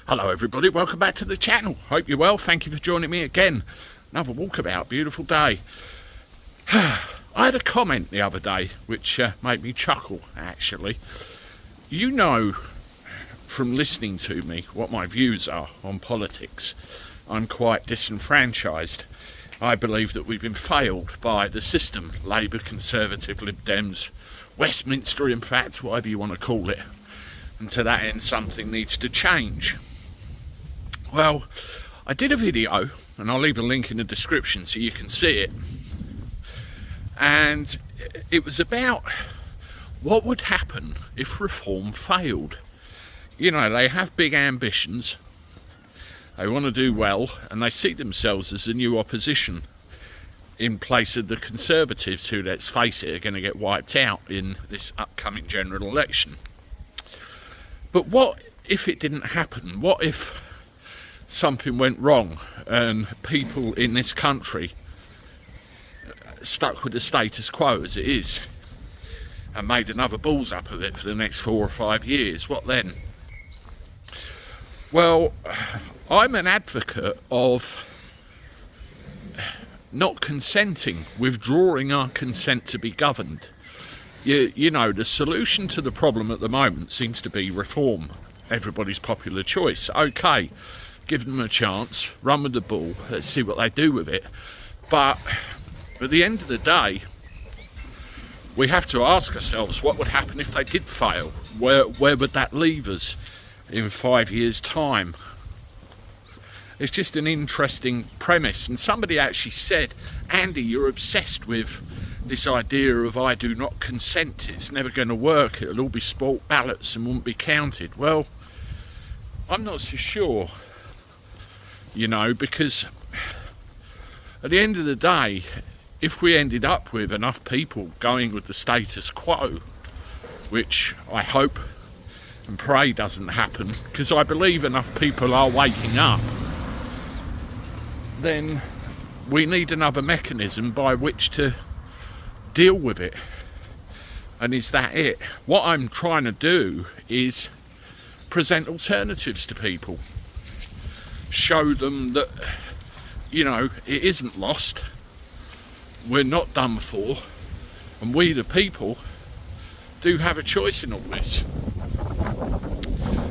Hello everybody, welcome back to the channel. Hope you're well. Thank you for joining me again. Another walkabout, beautiful day. I had a comment the other day which made me chuckle, actually. You know from listening to me what my views are on politics. I'm quite disenfranchised. I believe that we've been failed by the system. Labour, Conservative, Lib Dems, Westminster, in fact, whatever you want to call it. And to that end, something needs to change. Well, I did a video, and I'll leave a link in the description so you can see it. And it was about what would happen if reform failed. You know, they have big ambitions, they want to do well, and they see themselves as the new opposition in place of the Conservatives, who, let's face it, are going to get wiped out in this upcoming general election. But what if it didn't happen? What if something went wrong and people in this country stuck with the status quo as it is and made another balls up of it for the next 4 or 5 years? What then? Well, I'm an advocate of not consenting, withdrawing our consent to be governed. You know, the solution to the problem at the moment seems to be reform, everybody's popular choice. Okay, give them a chance, run with the ball, let's see what they do with it. But at the end of the day, we have to ask ourselves what would happen if they did fail. Where would that leave us in 5 years' time? It's just an interesting premise. And somebody actually said, Andy, you're obsessed with this idea of I do not consent. It's never going to work. It'll all be sport ballots and won't be counted. Well, I'm not so sure, you know, because at the end of the day, if we ended up with enough people going with the status quo, which I hope and pray doesn't happen, because I believe enough people are waking up, then we need another mechanism by which to deal with it. And is that it? What I'm trying to do is present alternatives to people, show them that, you know, it isn't lost, we're not done for, and we the people do have a choice in all this.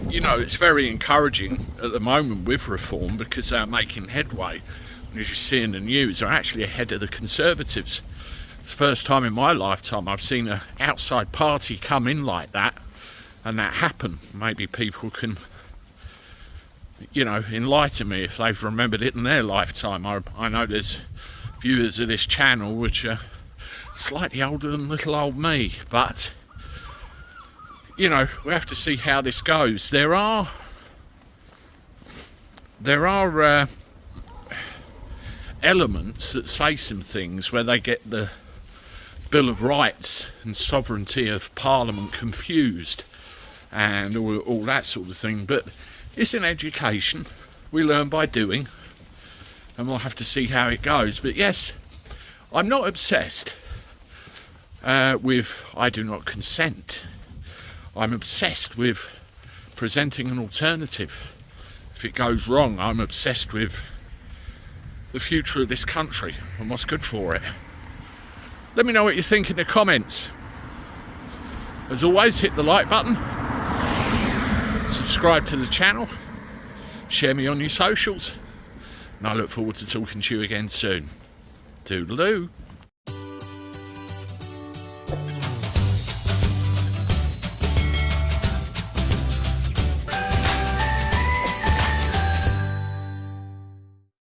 You know, it's very encouraging at the moment with reform because they're making headway, and as you see in the news, they're actually ahead of the Conservatives. It's the first time in my lifetime I've seen an outside party come in like that and that happen. Maybe people can, you know, enlighten me if they've remembered it in their lifetime. I know there's viewers of this channel which are slightly older than little old me, but you know, we have to see how this goes. There are elements that say some things where they get the Bill of Rights and sovereignty of Parliament confused and all that sort of thing. But it's an education. We learn by doing, and we'll have to see how it goes. But yes, I'm not obsessed with I do not consent. I'm obsessed with presenting an alternative. If it goes wrong, I'm obsessed with the future of this country and what's good for it. Let me know what you think in the comments. As always, hit the like button, subscribe to the channel, share me on your socials, and I look forward to talking to you again soon. Toodaloo.